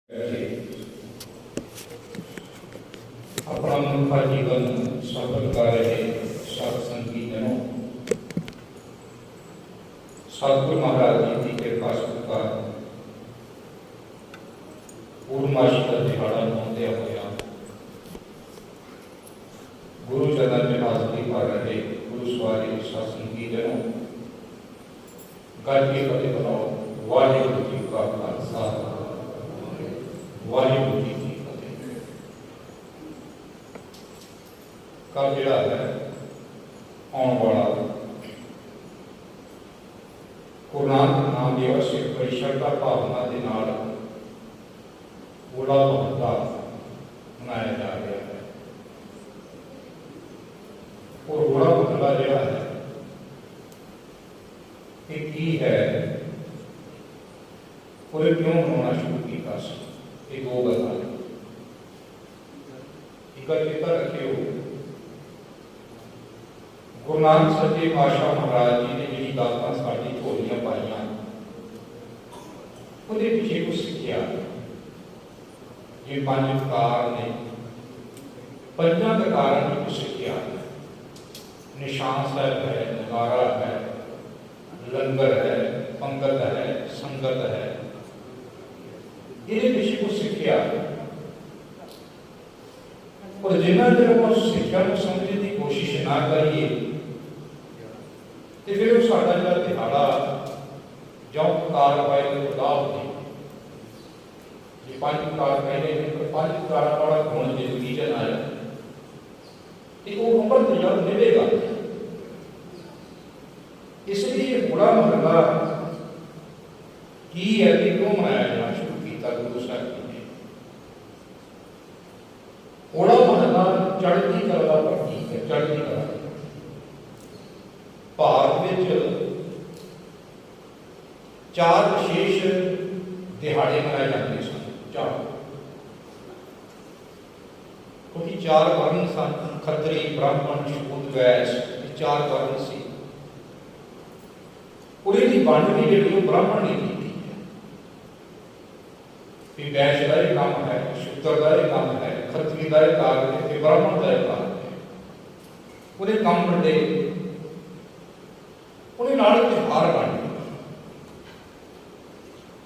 अपना मनुखा जीवन सफल कर रहे सत्संग की जनों, सतगुरु महाराज जी की कृपा सत्कार पूर्णमासी का दिहाड़ा मनाते हुए गुरु चरण में हाजिरी कर रहे गुरु सवारी सत्संग की जनों, गल के फतेह बनाओ। वाहिगुरु जी का खालसा, वाहिगुरु जी की फतेह। कल जिहड़ा है आने वाला गुरु नानक नाम दिवस बड़ी श्रद्धा भावना के नाल बड़ा महत्ता मनाया जा रहा है। और बड़ा महत्ता जिहड़ा है ये की है और क्यों मनाना शुरू किया। ये दो गल एक चेता रखियो, गुरु नानक सच्चे पातशाह महाराज जी ने जी दातां साडी झोलियां पाईयां, उहदे पिछे कुछ सिक्ख्या। ये पंज विकार ने, पंजां विकारां की कुछ सिक्ख्या। निशान साहब है, नगारा है, लंगर है, पंगत है, संगत है। ये पिछे कुछ सिक्ख्या और जिन्ना चਿਰ उस सिक्ख्या को समझने की कोशिश ना करिए तो फिर साडा जिहड़ा दिहाड़ा जो कार पाए खुदा होते पांच कार पहले पांच कार वाला गुण जिंदगी च आया तो वो अमृत जल मिलेगा। इसलिए बुरा महला की है कि क्यों मनाया जाना शुरू किया गुरु साहब जी ने। होड़ा महला चढ़ती कला का प्रतीक है। चढ़ती कला भारत में चार विशेष दिहाड़े मनाए जाते सन। चार क्योंकि चार वर्ण सन, खत्री ब्राह्मण शूद्र वैश्य, चार वर्ण से उन्हें बांटनी जी ब्राह्मण ने की है। वैश्य का काम है, शूद्र का काम है, खत्री का काम है, ब्राह्मण का काम है। उन्हें काम बंटे, उन्हें नाल त्योहार बांटे।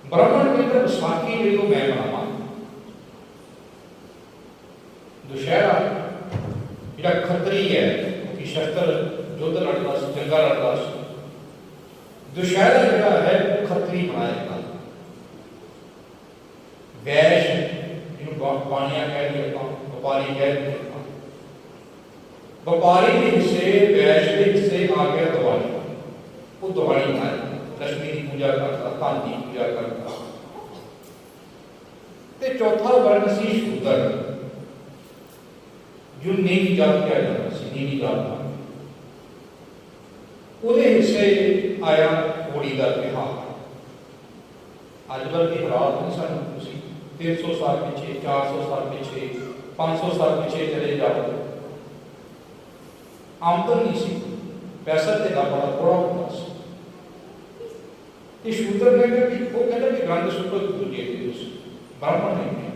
ब्राह्मण के अंदर विसाखी जो मैं मनावा, दुशहरा जो खत्री है कि शस्त्र युद्ध लड़ता जंगा लड़ता, दुशहरा जो है खत्री मनाएगा। वैश्य जिन्होंने बाणिया कह दिया, व्यापारी कह दिया, व्यापारी के हिस्से वैश्य के हिस्से आ गया दिवाली। वो दिवाली मनाए, लक्ष्मी की पूजा करता, धन की पूजा करता। ते चौथा वर्ण सी शूद्र, जो नीवी जात कहा जाता सी, नीवी जात ਉਹਦੇ ਹਿੱਸੇ आया होली का त्यौहार। अजकल के हालात नहीं सन, 300 साल पीछे, 400 साल पीछे, 500 साल पीछे चले जाओ, आमदन नहीं सी, पैसा देना बड़ा थोड़ा होता सी। शूद्र ने वो कहते कि गंद सुटो दूजे ब्राह्मण नहीं है।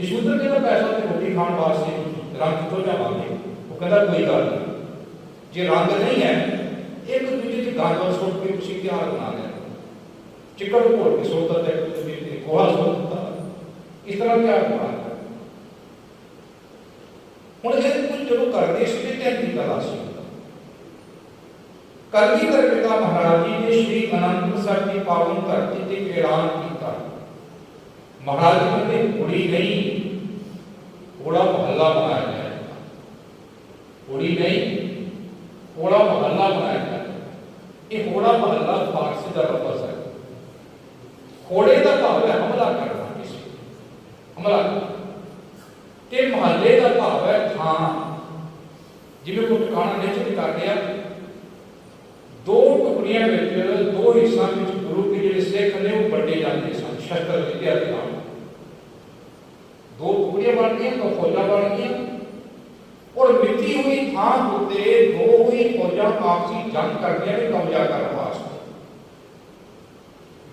शूद्र कहता पैसा तो रोटी खाने वास्ते रंग तो जावांगे। वो कहता कोई गल नहीं, जे रंग नहीं है एक दूजे की गंद सुट के उसी त्योहार बना लें। चिकड़ घोल के सोता है, गोहा सोता, इस तरह त्योहार बना लें। हुण ये कुछ जो करते इसलिए ढंगी कला सी। कलगीधर पिता महाराज जी ने श्री अनंतपुर साहिब की पावन धरती ते ऐलान किया। महाराज जी ने होली नहीं होड़ा महल्ला बनाया जाए, होली नहीं होड़ा महल्ला बनाया जाए। ये होड़ा महल्ला फारसी का लफ्ज है। होड़े का भाव है हमला करना, किसी हमला ते महल्ले का भाव है थां। जिवें कोई ठिकाना निश्चित कर दिया, दो टुकड़ियां में दो हिस्सा में गुरु के जो सिख ने वो बंटे जाते सन शस्त्र विद्या के नाम। दो टुकड़ियां बन गई, दो फौजा बन गई और मिट्टी हुई थां होते दो हुई फौजा आपसी जंग करने में कब्जा करने वास्ते।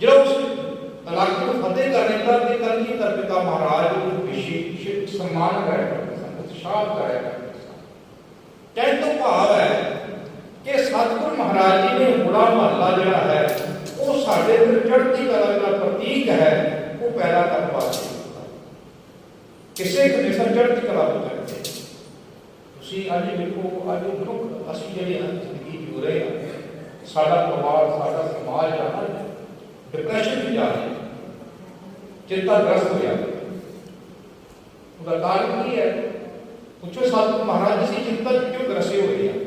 जो उस इलाके को फतेह करने कलंदर के कलगीधर पिता महाराज विशेष सम्मान कराया करते सन, उत्साह कराया करते सन। कहने तो भाव है कि सतगुरु महाराज जी ने होला महला जिहड़ा है वो साडे अंदर चढ़ती कला का प्रतीक है, वो पैदा करने वास्ते किसी हमेशा चढ़ती कला हो सकते। तुसीं अज देखो, अज मनुख असीं जिहड़े जिंदगी जी रहे हैं, साडा परिवार साडा समाज है डिप्रैशन में जा रहा है, चिंताग्रस्त हो जाता है। उसका कारण की है? पूछो सतगुरु महाराज जी चिंता क्यों ग्रसे हुए हैं?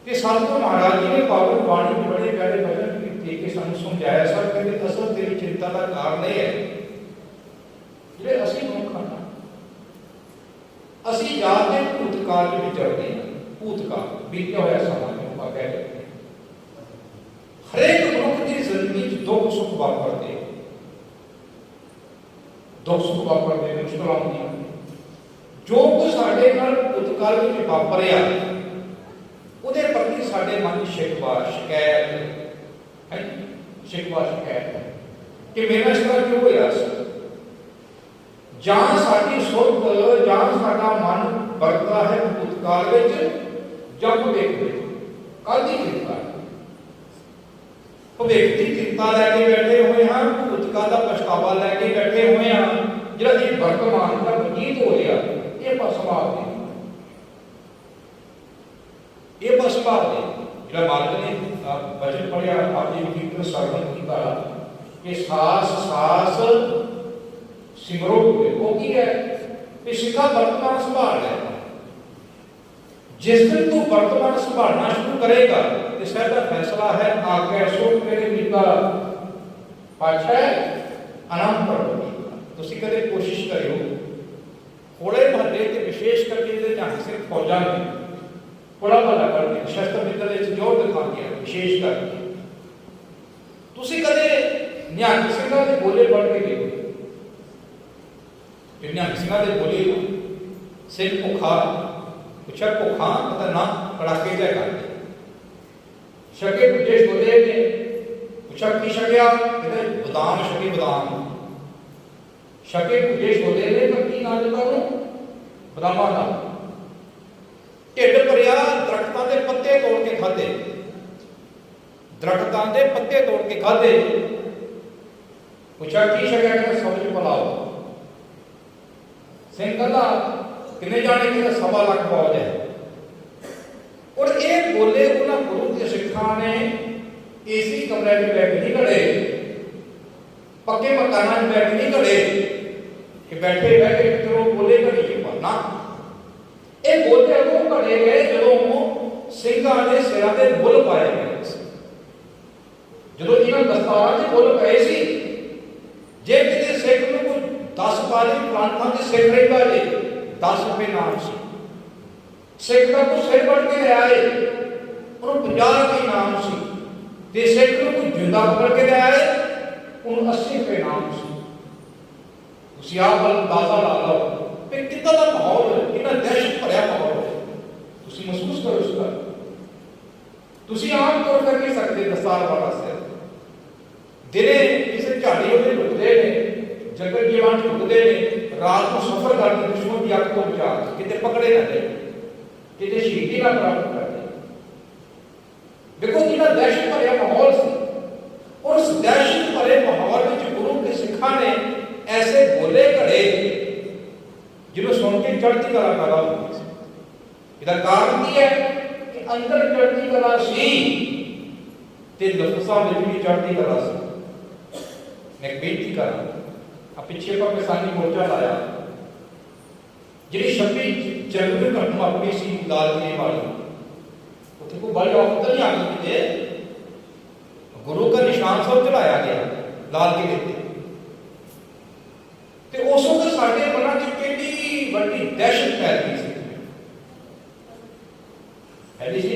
कि सतगुरु महाराज जी ने पावन बाणी में बड़े प्यारे भजन के सानू समझाया सब कहते असल तेरी चिंता का कारण यह है जिहड़े असीं मनुख हां, असीं जाते भूतकाल में विचरते हैं। भूतकाल बीत्या होया समां कह सकते हैं। हरेक मनुख की जिंदगी दुख सुख वापरते, दुख सुख वापरते, मुश्किल आउंदियां। जो कुछ साडे नाल भूतकाल में वापरिया उहदे प्रति साडे मन शिकवा शिकायत है, शिकवा शिकायत है कि मेरा इस तरह क्यों होया सी, जां साडी सुध जां साडा मन बरतदा है भूतकाल विच जां भविख विच। काहदी चिंता? भविख की चिंता लैके बैठे हुए हैं, भूतकाल का पछतावा लैके बैठे हुए हैं। जिहड़ा जी वर्तमान का बतीत हो रहा ये बसभाव है, ये बसभाव है। जिहड़ा मालिक ने वचन पढ़िया आप जी कीर्तन श्रवण कीता कि सास सास सिमरो वो की है कि सिखा वर्तमान संभाल है। जिस दिन तू वर्तमान संभालना शुरू करेगा तो साडा फैसला है आगे सो मेरे मीता पाछा आनंद प्रभु। तुसीं कदे कोशिश करियो होले महल्ले ते विशेष करके जे जहां से फौजां ने बड़ा भला करके शस्त्र विद्या दे जोर दिखाते हैं विशेष करके। तुसीं कदे निहंग सिंघां दे बोले पढ़ के देखो, निहंग सिंघां दे बोले सिंह भुखा पूछा भुखा पता ना कड़ाके जाए करके शके पूछे छोले ने पूछा की शकिया कहते बादाम शके बादाम शके पूछे छोले ने तो की ना देता हूं बादामां दा ढिड भरिया दरख्तां दे पत्ते तोड़ के खाधे, दरख्तां दे पत्ते तोड़ के खाधे। पूछा की शकिया कहते सब्ज पुलाव। सिंह कहता किन्ने जाने कि 1.25 लाख फौज है। और ये बोले उन्होंने गुरु के सिखा ने एसी कमरे में बैठ नहीं खड़े, पक्के मकाना में बैठ नहीं खड़े कि बैठे बैठे चलो बोले घड़ी ना। ये बोले अगों घड़े गए जो सिंघां ने सिरां दे बुल पाए गए, जो इन्होंने दस्तारां दे बुल पाए सी। जे किसी सिख नूं कोई 10 पाले प्रांतां दे सिख रहिंदा जे 10 रुपए नाम सी, सिख का को सिर बढ़ के ले आए और 50 रुपए नाम सी, ते सिख को जिंदा पकड़ के ले आए उन 80 रुपए नाम सी। तुसीं आप अंदाजा ला लो कि कितना दा माहौल कितना दहशत भरिया माहौल है। तुसीं महसूस करो इसका। तुसीं आम तौर कर नहीं सकते दस्तार वाला सिर दिने किसी झाड़ी में लुकते ने, जंगल जीवान लुकते ने, रात को सफर करके दुश्मन की अग तो बचा कितने पकड़े ना जाए, कितने शहीदी ना प्राप्त कर दे। देखो कितना दहशत भरिया माहौल से, और उस दहशत भरे माहौल में गुरु के सिखा ने ऐसे बोले घड़े जिन्होंने सुन के चढ़ती कला पैदा होती है। इसका कारण की है कि अंदर चढ़ती कला सी ते लफ्ज़ां विच भी चढ़ती कला सी। मैं एक बेनती कर रहा पिछे पर किसानी मोर्चा लाया जी 26 जनवरी घटना अपनी सी लाल किले वाली उत्थे को बड़ी औखत नहीं आ गई कि गुरु का निशान सब चढ़ाया गया लाल किले ते उस वक्त साडे मनां च कितनी बड़ी दहशत फैल गई सी। पहले सी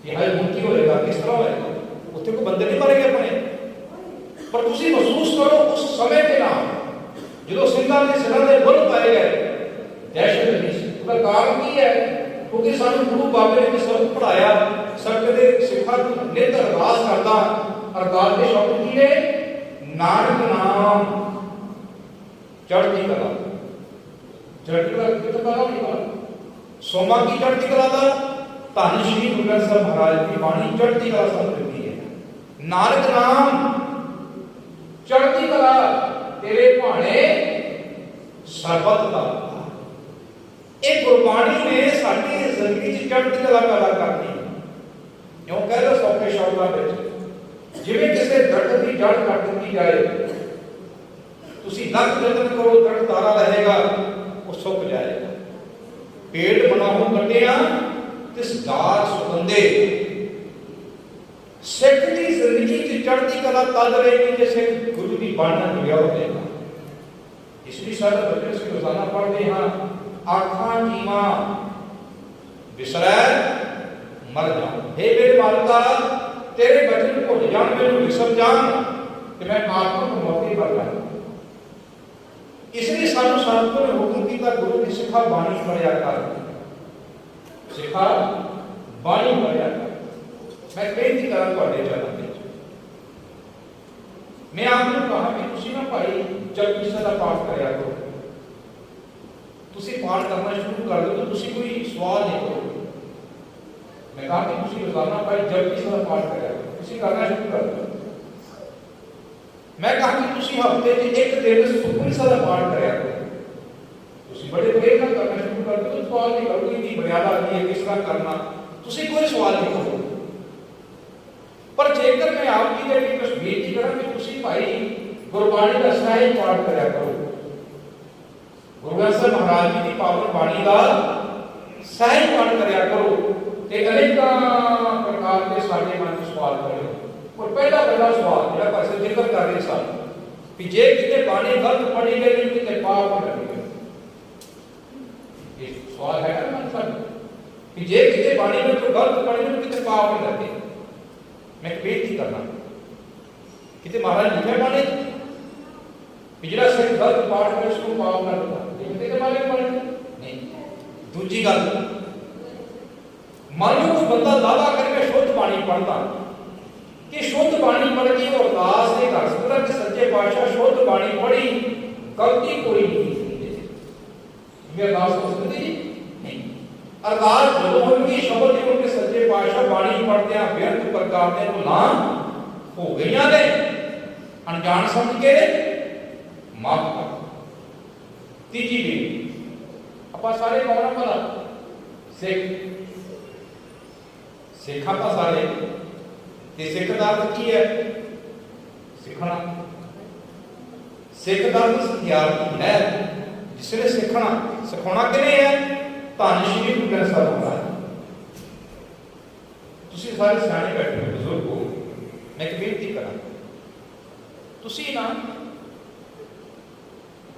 कि हाय हुण की होएगा, किस तरह होएगा, उत्थे कोई बंदे नहीं मरेंगे अपने। पर तुसीं महसूस करो उस समय के नाम जो सिंघां दे सिरां दे बुल पाए गए दहशत नहीं सी। उसका कारण की है क्योंकि सानू गुरु बाबे ने सबक पढ़ाया, सब कदे सिखा को नित अरदास करदा, अरदास के शब्द की ने नानक नाम चढ़ती कला। चढ़ती कला कितने कला नहीं कला सोमा की चढ़ती कला था धन श्री गुरु ग्रंथ साहिब महाराज की बाणी चढ़ती कला समझती है। नानक नाम चढ़ती कला तेरे भाणे सरबत दा। एक गुरबाणी ने साडी जिंदगी च चढ़ती कला पैदा करती है। क्यों कह लो सौखे शब्दों में जिवें किसी दरख्त की जड़ कट दी जाए तुसी लख जतन करो दरख्त तारा रहेगा वो सुक जाएगा। पेड़ बनाओ कटिया तिस गाछ सुगंधे। सिख की जिंदगी च चढ़ती कला तद रहेगी जे सिख गुरु की बाणी नाल जुड़िया होगा। इसलिए सारे बच्चे से रोजाना पढ़ते हाँ आखा जीवा विसरै मर जाऊं। हे मेरे माता तेरे बचन भुल जान मैनू विसर जान कि मैं आत्मक मौके पर जाऊं। इसलिए सानू सतगुरु ने हुक्म किया गुरु की सिखा बाणी पढ़िया कर। सिखा बाणी पढ़िया कर। मैं बेनती करा तुहाडे चरणों विच मैं आपने कहा कि तुसी ना भाई जपजी साहिब दा पाठ करिया करो। तुसी पाठ करना शुरू कर दो तो तुसी कोई सवाल नहीं करो। मैं कहा कि तुसी रोजाना भाई जपजी साहिब दा पाठ करिया करो। तुसी करना शुरू कर दो। मैं कहा कि तुसी हफ्ते च एक दिन सुखमनी साहिब दा पाठ करिया करो। तुसी बड़े प्रेम नाल करना शुरू कर दो। सवाल नहीं करो कि मर्यादा की है किस तरह करना। तुसी कोई सवाल नहीं करो। पर जेकर मैं आपकी जेह्ड़ी कुछ बेनती करा कि तुसी भाई गुरबाणी दा साहिब पाठ करिया करो। गुरु ग्रंथ साहिब महाराज जी की पावन बाणी का साहिब पाठ करिया करो ते अनेक प्रकार के साडे मन में सवाल खड़े हो। और पहला सवाल जिहड़ा पासे जिक्र कर रहे सन कि जे किते बाणी गलत पढ़ी गई किते पाप न लगे। ये सवाल है ना मन साडा कि जे किते बाणी में जो गलत पढ़ी गई किते पाप न लगे। मैं बेनती करना किते महाराज लिखे बाणी कि जिहड़ा सिख गलत पाठ करे उसको पाप न लगा। लिखते के बारे में नहीं। दूजी गल मान लो कोई बंदा दावा करके शुद्ध बाणी पढ़ता कि शुद्ध बाणी पढ़ के वो अरदास नहीं कर सकता कि सच्चे पातशाह शुद्ध बाणी पढ़ी गलती कोई नहीं। मैं अरदास कर सकती नहीं। अरदास जो होगी शब्द जो उनके सच्चे पातशाह बाणी पढ़ते हैं व्यर्थ प्रकार के भुलां हो गईयां ने अनजान समझ के माफ कर। तीजी भी अपा सारे कौन भला सिख सिखा का सारे ते सिख दा अर्थ की है सिखना। सिख दा अर्थ सिखारती है जिसने सिखना सिखाना किने है धन श्री गुरु ग्रंथ साहिब महाराज। तुसी सारे सियाणे बैठे हो बुजुर्ग हो। मैं एक बेनती करा तुसी ना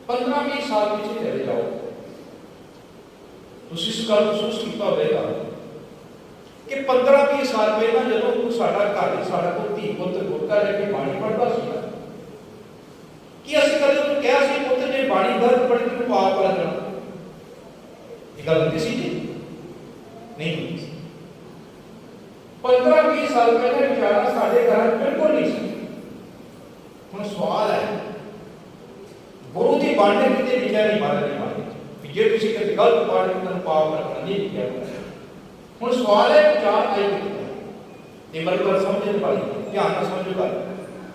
15-20 साल पीछे चले जाओ। तुसी इस गल महसूस किया होगा कि 15-20 साल पहला जो साडा घर साडा कोई धी पुत्र गुरका लेके बाणी पढ़ता सी कि असं कदे उन्हें कहा सी पुत्र जे बाणी गलत पढ़ी तो पाप लगना। ये गल होती सी जी नहीं होती सी। 15-20 साल पहले विचारा साडे घर बिल्कुल नहीं सी। हुण सवाल है गुरु की बाणी कितने लिखा नहीं महाराज की बाणी जे तुसी कदे गलत पढ़ के तन पाप लगना नहीं लिखा। हुण सवाल है विचार आई ये मेरी गल समझने वाली ध्यान नाल समझो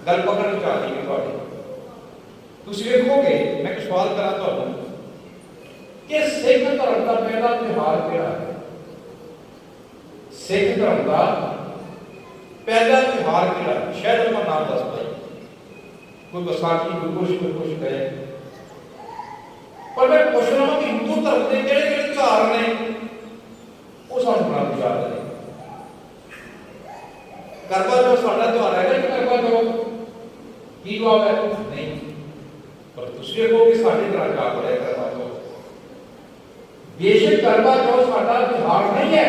गल पकड़ के आ रही है तुहाडी। तुसी वेखोगे मैं एक सवाल करा तुहानू कि सिख धर्म का पहला त्योहार किहड़ा है। सिख धर्म का पहला त्योहार किहड़ा है शायद अपना नाम दस पाई। कोई बैसाखी कोई कुछ कहे पर मैं पूछ रहा हूं कि हिंदू धर्म के किहड़े त्योहार ने वो सानू बड़ा विचार है। करवा चौथ साडा त्योहार है कि करवा चौथ की जवाब है नहीं। पर दूसरे को कि साडे घर जा पड़े करवा चौथ बेशक करवा चौथ साडा त्योहार नहीं है।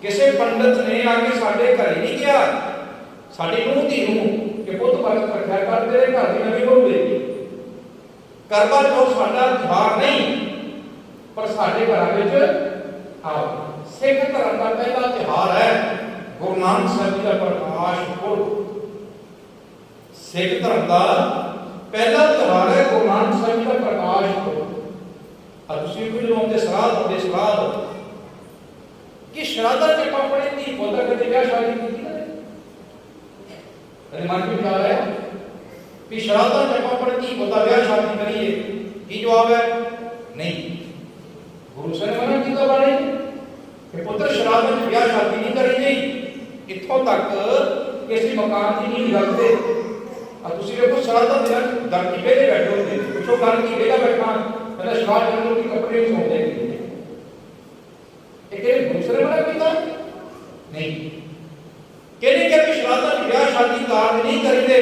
किसी पंडित ने आके साडे घर नहीं गया साडी नूंह धी नूं कि पुੱਤ बरत रखा कर तेरे घर की नवीं बहू देगी। करवा चौथ साडा त्योहार नहीं पर साडे घर विच आओ। सिख धर्म का पहला त्योहार है गुरु नानक साहिब जी का प्रकाश पुरब। सिख धर्म का पहला त्योहार है गुरु नानक साहब जी का प्रकाश पुरब। श्राद्ध कि श्राद्धा च ਆਪਾਂ ਆਪਣੇ ਧੀ ਪੁੱਤ ਕਦੇ ਵਿਆਹ ਸ਼ਾਦੀ ਕੀਤੀ ਨਾ ਕਦੇ ਮਨ ਵਿੱਚ ਆ ਰਿਹਾ ਵੀ श्राद्धा च ਆਪਾਂ ਆਪਣੇ ਧੀ ਪੁੱਤ ਦਾ ਵਿਆਹ ਸ਼ਾਦੀ ਕਰੀਏ ਕੀ ਜਵਾਬ ਹੈ नहीं। गुरु ਸਾਹਿਬ ने मना ਕੀਤਾ ਬਾਣੀ कि पुत्र श्राद्ध च ਵਿਆਹ ਸ਼ਾਦੀ नहीं करी नहीं। इत्थों तक किसी मकान की नींव रखते ਤੁਸੀਂ ਵੇਖੋ श्राद्ध ਦੇ ਦਿਨ ਧਰਤੀ ਵੇਲੇ ਬੈਠੇ ਹੁੰਦੇ ਪੁੱਛੋ ਗੱਲ ਕੀ ਵੇਲਾ ਬੈਠਾ पहले श्राद्ध करने की कपड़े नहीं सौंपे दूसरे मना किया नहीं कहने क्या कि श्राद्धा की ब्याह शादी कार्य नहीं करेंगे।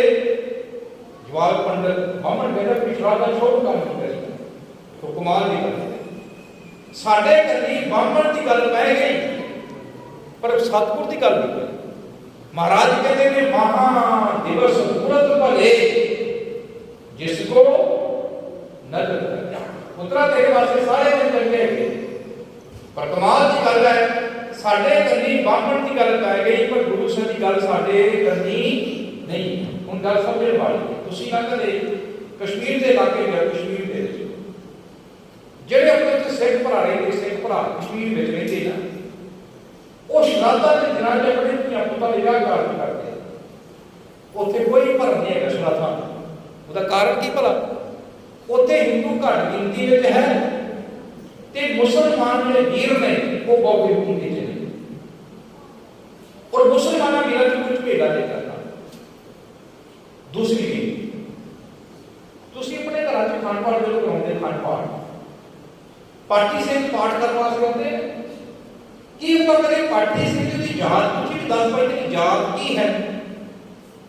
जवाब पंडित बामन कहता कि श्राद्धा शुभ काम नहीं करेंगे तो कमाल नहीं करते साढ़े कली बामन की गल पै गई पर सतगुर की गल नहीं पई। महाराज कहते हैं महा दिवस पूरत भले जिसको नजर पुत्रा तेरे वास्ते सारे दिन चंगे है पर कमाल की गल है साडे कन्नी बामण की गल पै गई पर गुरु ਸਾਹਿਬ की गल साडे कन्नी नहीं। हुण गल समझण वाली तुसीं ना कदे कश्मीर के इलाके में कश्मीर दे ਜਿਹੜੇ ਆਪਣੇ ਉੱਤੇ ਸਿੱਖ ਭਰਾ ਰਹਿੰਦੇ ਸਿੱਖ ਭਰਾ ਕਸ਼ਮੀਰ ਵਿੱਚ ਰਹਿੰਦੇ ਨਾ ਉਹ ਸ਼ਰਾਧਾਂ ਦੇ ਦਿਨਾਂ 'ਚ ਆਪਣੇ ਧੀਆਂ ਪੁੱਤਾਂ ਦੇ ਵਿਆਹ ਕਰਦੇ ਉੱਥੇ ਕੋਈ ਭਰਮ ਨਹੀਂ ਹੈਗਾ ਸ਼ਰਾਧਾਂ ਉਹਦਾ ਕਾਰਨ ਕੀ ਭਲਾ ਉੱਥੇ ਹਿੰਦੂ ਘੱਟ ਗਿਣਤੀ ਵਿੱਚ ਹੈ ਤੇ ਮੁਸਲਮਾਨ ਜਿਹੜੇ ਵੀਰ ਨੇ ਉਹ ਬਹੁਤ ਗਿਣਤੀ ਵਿੱਚ ਨੇ और मुसलमाना वीरों की कुछ भेदा नहीं करना। दूसरी भी तुसी अपने घर च खंड पाठ जो कराते खंड पाठ पाठी सिंह पाठ करने वास्ते आते कि करें पाठी सिंह की जात पूछी भी 10 पाई की जात की है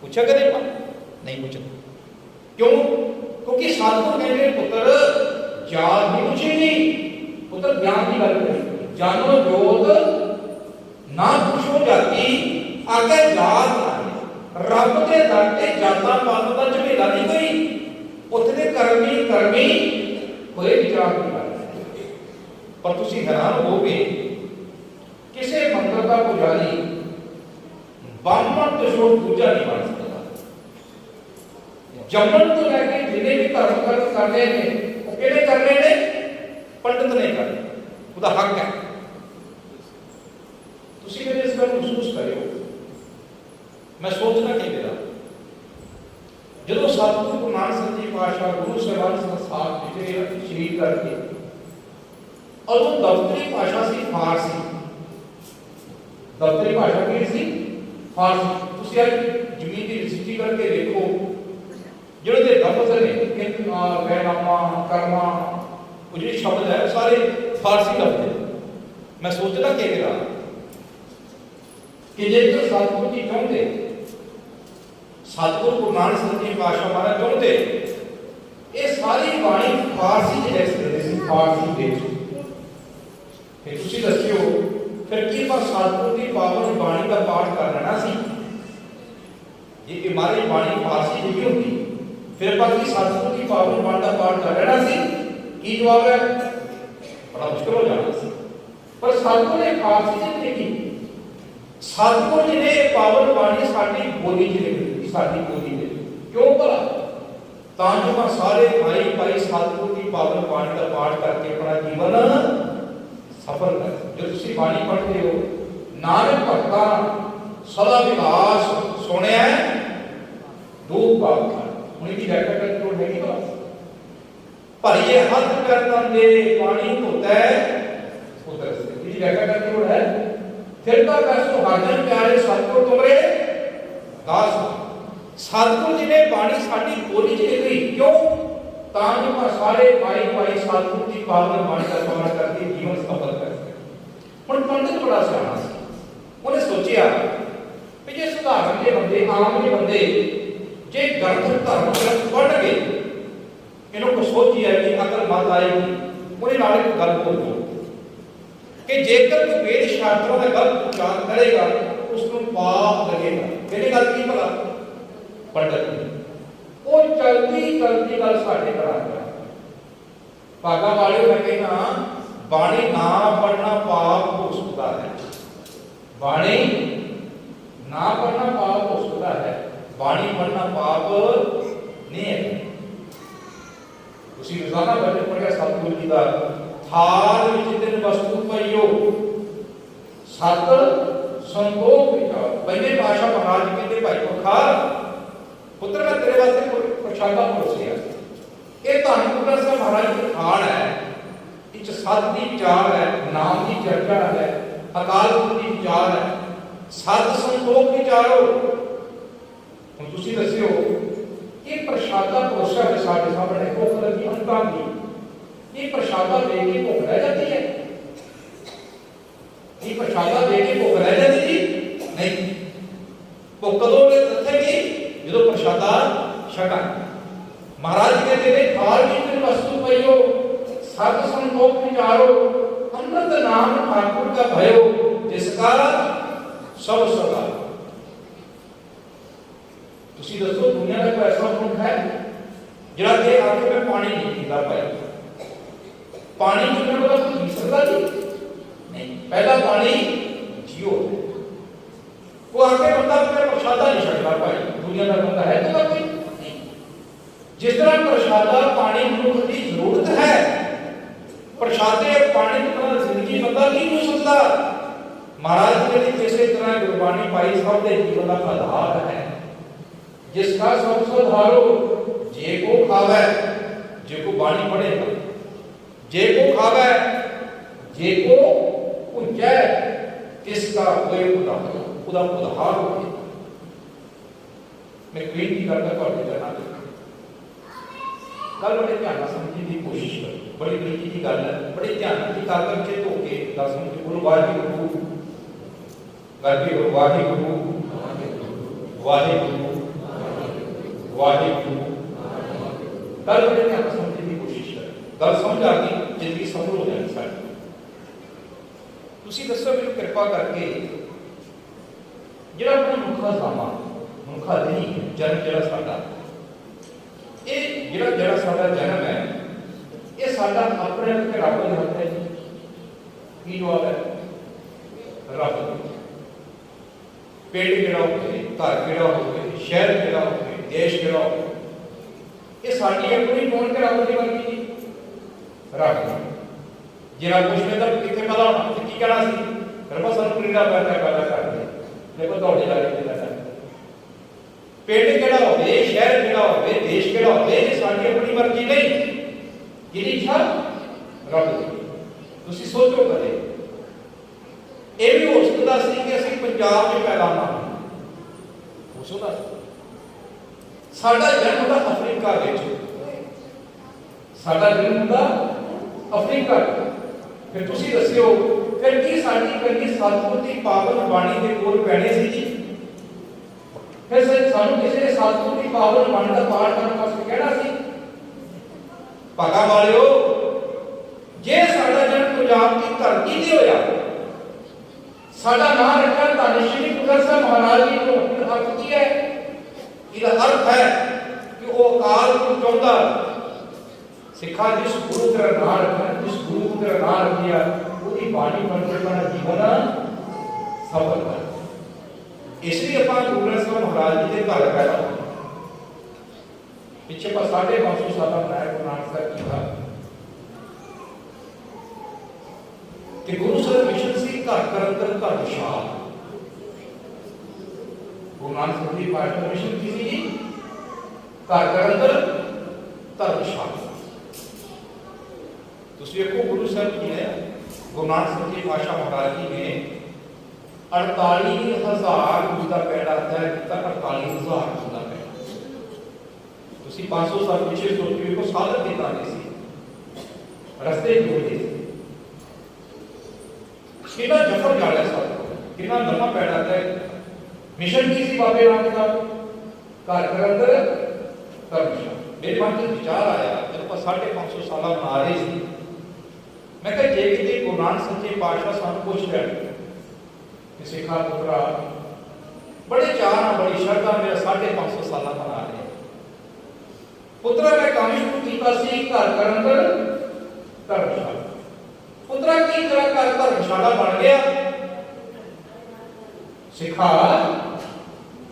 पूछा कदे नहीं पूछते क्यों क्योंकि सतगुरु कहते पुत्र जात नहीं पूछेगी पुत्र ज्ञान की गल करें जानो जोत ना पूछो जाति आगे जात रब के दर ते जातां पात दा झमेला नहीं कोई उत्थे करमी करमी कोई विचार नहीं करता। पर तुसीं हैरान होगे किसी मंदिर का पुजारी ब्राह्मण तो छोड़ दूजा नहीं बन सकता। जमन तो लैके जिन्हें भी धर्म कर्म कर रहे हैं वो किहड़े कर रहे हैं पंडित ने कर रहे उसका हक है। तुसी मेरे इस गल महसूस करो मैं सोचना कि मेरा जो सतगुरु गुरु नानक साहब जी पातशाह गुरु साहिबान संस्थान विचे शहीद करके और वो दफ्तरी भाषा सी फारसी दफ्तरी भाषा की सी फारसी तुसी आज जमीन की रजिस्ट्री करके देखो जो दे लफ्ज़ ने वैनामा कर्मा वो जो शब्द है सारे फारसी लफ्ज़ है। मैं सोचना कि मेरा कि जेकर सतगुरु जी चाहते सतगुरु गुरु नानक साहब जी पातशाह महाराज चाहते ये सारी बाणी फारसी च लिख सकते सी फारसी विच फिर तुसीं दस्सिओ फिर की पर सतगुरु की पावन बाणी का पाठ कर लेना सी जे हमारी बाणी फारसी लिखी होती फिर बाकी सतगुरु की पावन बाणी का पाठ कर लेना सी की जवाब है बड़ा मुश्किल हो जाना सी। पर सतगुरु ने फारसी च लिखी सतगुरु जी ने पावन बाणी साडी बोली च लिख दी साडी बोली में क्यों भला तां जो सारे भाई भाई सतगुरु की पावन बाणी का पाठ करके अपना जीवन सफल कर। जो तुसी बाणी पढ़ते हो नानक भगता सदा विकास सुनिया दुख पाप हुण की व्याख्या करके तो नहीं भला भरिए हाथ पैर तन दे पानी धोता है उतर से की व्याख्या करके तो है फिर का कैसो हाजन प्यारे सतगुरु तुमरे दास सतगुरु जी ने बाणी साडी बोली च लिखी क्यों तां जो सारे भाई भाई सतगुरु की पावन बाणी का पाठ करके जीवन सफल कर सके। हुण पंडित बड़ा सियाणा सी उन्हें सोचिया कि जे साधारण जे बंदे आम जे बंदे जे ग्रंथ धर्म ग्रंथ पढ़ गए इन्हों को सोचिया कि अकल मत आएगी उन्हें नाल एक गल बोल दो कि जेकर कोई वेद शास्त्रों का गलत उच्चारण करेगा उसको पाप लगेगा। कहने गल की भला पंडित वो चलती चलती गल साडे घर आ गया भागा वाले मैं कहना बाणी ना पढ़ना पाप हो सकता है बाणी ना पढ़ना पाप हो सकता है। बाणी पढ़ना पाप नहीं है। उसी रोजाना बचन पढ़िया सतगुरु जी का थाल विच तिन वस्तु पईओ सत संतोख विचार। पहले पातशाह महाराज कहते भाई बखार पुत्र मैं तेरे वास्ते प्रसादा परोसिया। ये धन गुरु साहब महाराज की थाल है, इच सत की विचार है, नाम की चर्चा है, अकाल पुरख की विचार है, सत संतोख विचारो। हम तुसी दस्सिओ ये प्रसादा परोसिया है साडे सामने भुख लगी अंतां दी, ये प्रसादा दे के भुख रह जाती है? ये प्रसादा दे के भुख रह जाती जी? नहीं। भुख कदों दसेगी जो प्रसादा छका। महाराज कहते थे थाल विच वस्तु पईओ सत संतोख विचारो, अमृत नाम ठाकुर का भयो जिसका सब सदा। तुसी दसो दुनिया का कोई ऐसा मुल्क है जिहड़ा के आके में पानी नहीं पीता भाई? पानी पीने वाला कोई पी सकता जी? नहीं। पहला पानी जियो, वो आके बंदा फिर प्रसादा नहीं छकता भाई। दुनिया का बंदा है तो कोई नहीं। जिस तरह प्रसादा पानी मनुष्य की जरूरत है, प्रसादे पानी तो जिंदगी बंदा नहीं हो सकता। महाराज ने जैसे तरह गुरबाणी पाई सब दे जीवन का आधार है, जिसका सब सुधारो जे को खावे, जे को बाणी पढ़ेगा, जे को खावे, जे को पूजै तिसका कोई उदाहरण उदाहरण हो। मैं बेनती करता तुहाडे चरणां ते कल बड़े ध्यान समझने की कोशिश करो। बड़ी बरीकी की गल है, बड़े ध्यान की कागज के धोके दसम के बोलो वाहिगुरू करके वाहिगुरू वाहिगुरू वाहिगुरू। कल बड़े ध्यान समझने की कोशिश करो, गल समझ आ गई जिंदगी सफल हो जाएगी साडी। तुसी दसो मैनूं कृपा करके जिहड़ा अपना मुखा सामा मुखा नहीं जन्म जिहड़ा साडा ये जिहड़ा साडा जन्म है ये साडा अपने ते रब दे हत्थ है। की जवाब है? रब। पेड़ किहड़ा होवे, घर किहड़ा होवे, शहर किहड़ा होवे, देश किहड़ा होवे, ये साडी अपनी कौन के रब दी मर्जी जी? रब। जिहड़ा कुछ में तो किथे पता होना कि की कहना सी रब सानू प्रेरणा पैदा कर दे। देखो दौड़े ला के पैदा पेड़ किहड़ा होवे, शहर किहड़ा होवे, देश किहड़ा होवे, ये साडी अपनी मर्जी नहीं, किहदी इच्छा? रब दी। तुसी सोचो कदे ये भी हो सकता सी कि असीं पंजाब में पैदा ना हो सकदा। साडा जन्म होंदा अफ्रीका विच, साडा जन्म होंदा अफ्रीका। फिर तुसी दस्सिओ फिर की साडी कदी सतगुर दी पावन बाणी दे कोल पैणे सी जी? फिर सानू किसी ने सतगुर दी पावन बाणी दा पाठ करन वास्ते कहना सी? भागा वालिओ जे साडा जन्म पंजाब दी धरती ते होया, साडा नाम रखा धन श्री गुरु साहब महाराज जी को, अर्थ की है? इसका अर्थ है कि वो अकाल पुरख चाहुंदा सिखा जिस गुरु तेरा नाम रखा, जिस गुरु को तेरा नाम रख दिया उसकी बाणी पढ़ के अपना जीवन सफल कर। इसलिए अपन गुरु ग्रंथ साहब महाराज जी के घर पैदा होए। पिछे पर 550 साल बनाया गुरु नानक साहब जी का कि गुरु साहब मिशन से घर कर अंदर घर विशाल। गुरु नानक साहब जी पाठ मिशन की थी घर कर अंदर घर विशाल। देखो गुरु साहब जी ने गुरु नानक साहब जी पातशाह महाराज जी ने 48,000 उसका पैड़ा तय किया। 48,000 उसका पैड़ा तुसी 500 साल पीछे सोचो को साधन कितना नहीं सी रस्ते जोड़े कितना जफर जाड़ा साहब कितना लंबा पैड़ा तय मिशन की सी बाबे राम का घर कर अंदर कर मेरे मन में विचार आया जब 550 साल बना रहे थे। मैं कहा जे कि गुरु नानक सच्चे पातशाह सानू पुछ लैण कि सिखा पुत्रा बड़े चाह बड़ी श्रद्धा मेरा 550 साल बना रहे पुत्रा मैं काम शुरू किया सी घर कर अंदर धर्मशाला। पुत्रा की तरह घर धर्मशाला बन गया। सिखा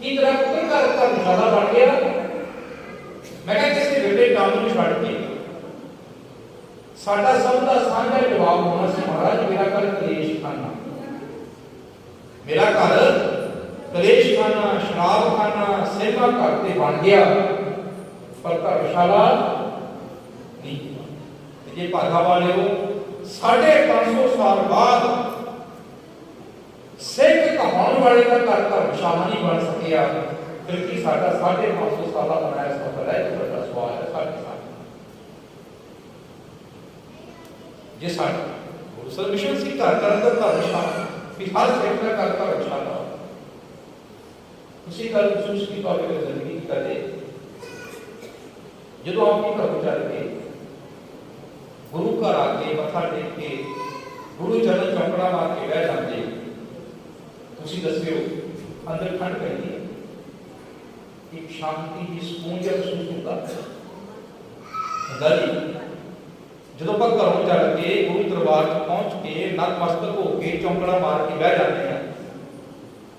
की तरह पुत्र का धर्मशाला बन गया। मैं क्या किसी बेटे काम में छड़ के साडा सब का साझा जवाब होना से महाराज मेरा घर कलेश खाना, मेरा घर कलेश खाना, शराब खाना, सिनेमा घर ते बन गया पर धर्मशाला नहीं। ये भागा वाले हो 550 साल बाद सिख कहाउन वाले का घर धर्मशाला नहीं बन सकिया क्योंकि साडा 550 साल बनाया सफल है। एक बड़ा सवाल है साडे साथ जे साडा गुरु मिशन सी घर धर्मशाला फिर हर सिख का घर धर्मशाला उसी का महसूस की पावे जिंदगी करे जो आपकी घरों चल के गुरु घर आके मथा टेक के गुरु चरण चौकड़ा मार के बह जाते तुसी दसियो अंदर ठंड पैंदी एक शांति की सुकून या महसूस होता है। जो आप घरों चल के गुरु दरबार पहुंच के नतमस्तक हो के चौकड़ा मार के बह जाते हैं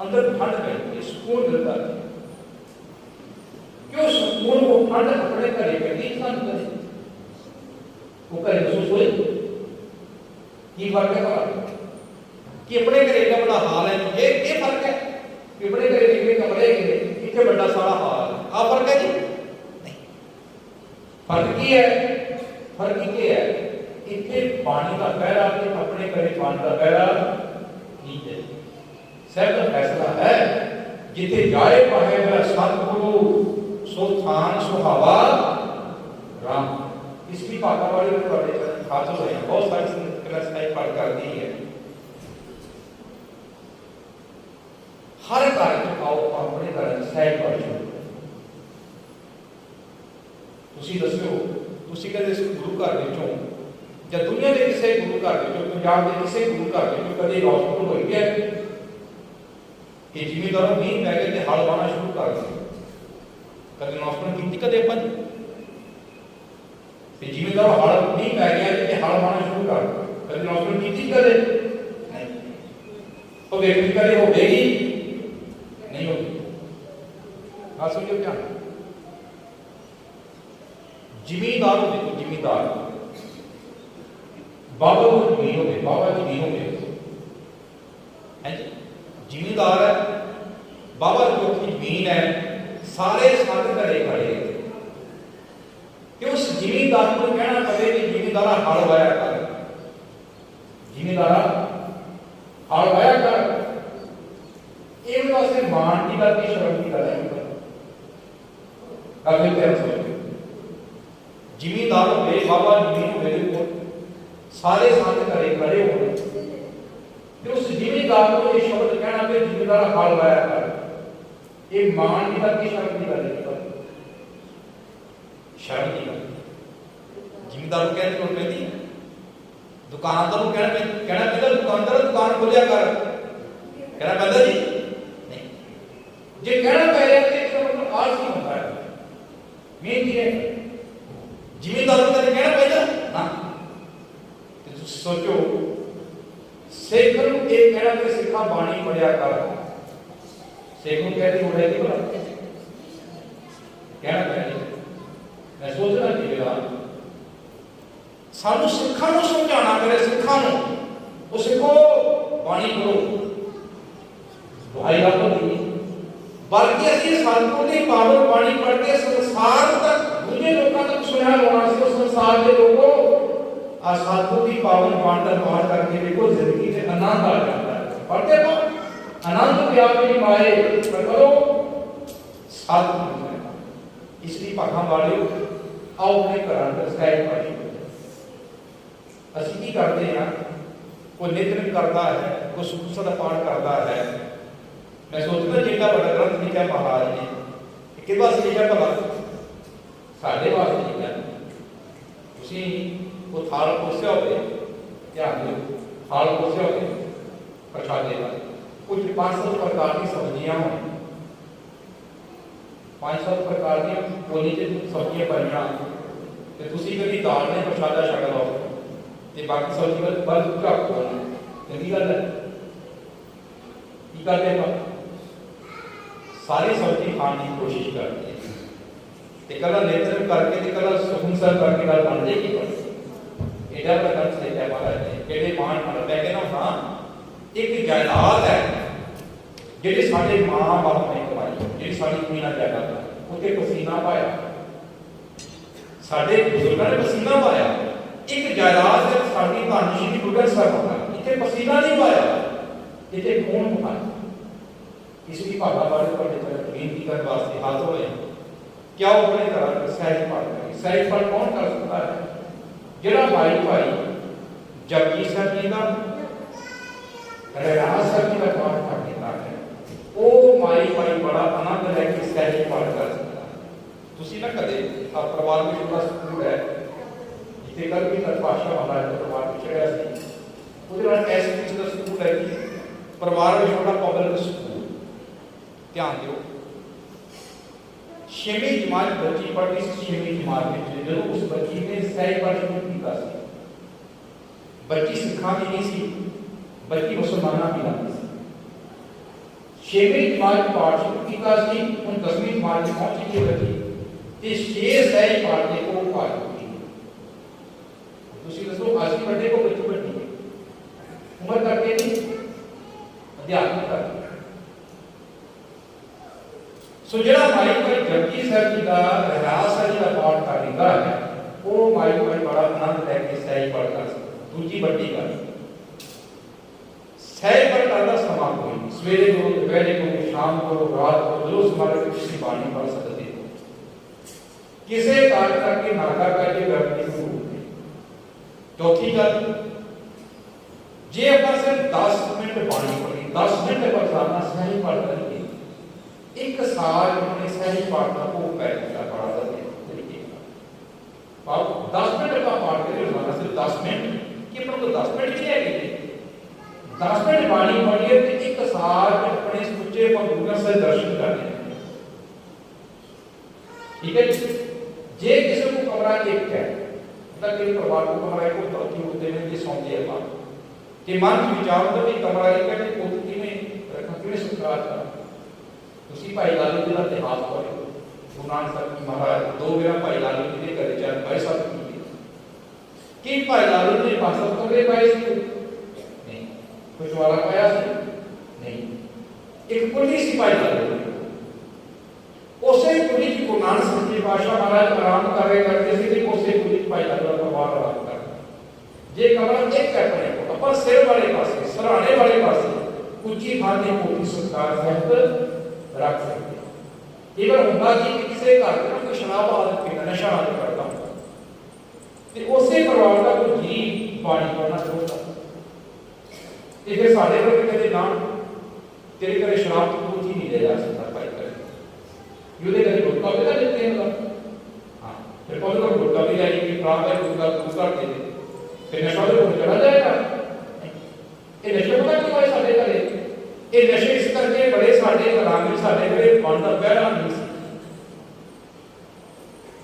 अंदर ठंड पैंदी सुकून मिलता है। क्यों सुकून वो ठंड अपने घरे पैंदी इंसान करे वो घरे महसूस होए की फर्क है कि अपने घरे का बड़ा हाल है ये फर्क है कि अपने घरे जितने कमरे हैं इतने बड़ा सारा हाल है आ फर्क है जी नहीं। फर्क की है फर्क ये है इतने पानी का पहरा अपने घरे पानी का पहरा नहीं है। सब का फैसला है जिथे जाए पाए मेरा सतगुरु सो थान सुहावा राम। इसकी भाषा वाली खास हो रही बहुत सारी पढ़ कर दी है। हर कार्य आओ अपने घर सहज पढ़ तुसी दस्यो तुसी कदे इस गुरु घर विचों या दुनिया के किसी गुरु घर विचों पंजाब के किसी गुरु घर विचों कदे हॉस्पिटल होई है कि जिमीदारों मींह पै गए ते हल वाहना शुरू कर दिया कदे हॉस्पिटल की कदे अपन ते जिमीदार हल मींह पै गया ते हल वाहना शुरू कर कदे हॉस्पिटल की कदे नहीं तो व्यक्ति कदे होगी नहीं होगी। हाँ समझो क्या जिमीदार हो देखो जिमीदार बाबा को जमीन हो गए बाबा जमीन हो गए है जी जिमीदार है बाबा जो की जमीन है सारे साथ घरे खड़े कि उस जिमीदार को कहना पड़े कि जिमीदार हल वाया कर जिमीदार हल वाया कर एक वास्ते मान की गल की शर्म की गल है काफी ध्यान से जिमीदार हो बाबा जमीन मेरे को सारे साथ घरे खड़े हो कि उस जिमीदार को ये शब्द कहना कि जिमीदार हल वाया कर ये मान की गल की शर्म की गल है शर्म की गल जिमीदार को कहते कोई नहीं दुकानदार को कहना पैदा दुकानदार दुकान खोलिया कर कहना पैदा जी नहीं जे कहना पै रहा है इसका मतलब आलसी होता है मेन की है जिमीदार को कहना पैदा ना सोचो सिख नूं एक कहना कि सिखा बाणी पढ़िया कर सिख नूं कहती होड़े की बोला कहना पै मैं सोचना चाहिए सानू सिखा नूं समझाना करे सिखा नूं वो सिखो बाणी करो दुहाई ला तो नहीं बल्कि असि सतगुर दी पावन बाणी पढ़ के संसार तक दूजे लोकां तक सुनया लाना सी संसार के लोगों आ सतगुर दी पावन बाणी दा पाठ करके देखो जिंदगी से आनंद आ जाता है पढ़ते हो आनंद व्यापी माए पर करो सतगुर इसलिए भागा वाले आओ अपने घरां च सहज पढ़ी ਅਸੀਂ ਕੀ ਕਰਦੇ ਹਾਂ कोई नित्य करता है कोई सुखसा का पाठ करता है मैं सोचता जेड़ा बड़ा ग्रंथ लिखा महाराज ने कि बस लिखा भला साढ़े वास्ते लिखा तुसी वो थाल पोसिया हो ध्यान दो थाल पोसिया हो प्रसादे का कुछ 500 प्रकार की सब्जियां हो 500 प्रकार की कोनी च सब्जियां पाइयां ते तुसी कभी दाल ने प्रसादा छक लो ते बाकी सब्जी का बल घट होना चंगी गल है की करते हैं सारी सब्जी खाने की कोशिश करती है ते कला नेत्र करके ते कला सुखमसर करके गल बन जाएगी पर एडा बड़ा कंस लेके महाराज ने केड़े मान मन मैं कहना हां एक जायदाद है जेडी साडे मां बाप ने कमाई जेडी साडी मीना जायदाद उते पसीना पाया साडे बुजुर्गां ने पसीना पाया एक जायदाद है साडी धन श्री गुरु साहब का इथे पसीना नहीं पाया इथे खून बहाया इसकी भागा बारे पढ़ने तरफ बेनती करने वास्ते हाथ होए क्या वो अपने तरह सहज पाठ करें सहज पाठ कौन कर सकता है जेड़ा भाई भाई जपजी साहब जी का रहरास साहब जी का पाठ कर देता है वो माई भाई बड़ा आनंद लेके सहज पाठ कर सकता है तुसी ना कदे आप परिवार में छोटा स्कूल है जिथे कल भी नरपाशा महाराज का परिवार पिछड़िया सी उधर वाला एसपी का स्कूल है कि परिवार में छोटा पब्लिक स्कूल ध्यान दियो छेवीं जमात बच्ची पढ़ती सी छेवीं जमात में जो उस बच्ची ने सहज पाठ शुरू किया सी बच्ची सिखा की नहीं सी बल्कि मुसलमाना भी लाती सी छेवीं जमात पाठ शुरू किया सी उन 10वीं जमात में पहुंची थी बच्ची ते छह सहज पाठ दे को पाठ की दूसरी दसो आज की बच्चे को बच्ची बढ़ती उम्र करके नहीं अध्यात्म करके सो जेड़ा माई भाई जपजी साहब जी का रहरास साहब जी का पाठ कर लेता है वो माई भाई बड़ा आनंद लेके सहज पाठ कर सकता दूसरी बड़ी गल सहज पाठ करना समा कोई सवेरे को दोपहर को शाम को रात को जो हमारे किसी बाणी पढ़ सकते हो किसे कार्य करके नागा करके करनी शुरू होती चौथी गल जे अपन सिर्फ 10 मिनट बाणी पढ़ी 10 मिनट पर जाना सहज पाठ करेंगे एक साल अपने सहज पाठ का को पैसा पढ़ा देते बाप 10 मिनट का पाठ करें रोजाना सिर्फ 10 मिनट कि अपन को 10 मिनट ही है 10 मिनट बाणी पढ़िए तो एक साल में अपने सच्चे भगवान से दर्शन करने ठीक है जे किसी को कमरा एक है तक के परिवार को कमरा को तरक्की होते में ये सौंदे है बात कि मन विचार तो भी कमरा एक है कि पोती में रखा किने सुधार का उसी भाई लालू जी का इतिहास पढ़े गुरु नानक साहब जी महाराज दो बेरा भाई लालू जी के घर चार भाई साहब की भाई लालू जी पास तो गए भाई नहीं कुछ वाला पाया नहीं एक कुली सी भाई लालू उसे कुली की गुरु नानक साहब जी पातशाह महाराज आराम कर रहे करते थे कि उसे कुली भाई लालू का बाहर आराम कर जे कमरा एक करने को अपन सिर वाले पासे सराहने वाले पासे ऊंची भाती कोठी संस्कार सहित रख सकते इवन होगा कि किसी घर में कोई शराब आदत पीना नशा आदत करता ते उसे परिवार का कोई जी पानी पड़ना छोड़ता ते फिर साडे कोल कहते ना तेरे घरे शराब तो कुछ ही नहीं ले जा सकता भाई करे युदे घरे गुटका भी ना देते हैं हां फिर कौन को गुटका भी जाएगी कि प्राप्त है गुटका दूसरा दे दे फिर नशा तो चढ़ा जाएगा ये नशा पता क्यों है साडे घरे ये नशे इस करके बड़े साडे घरां में साडे घरे बंद पहला नहीं सी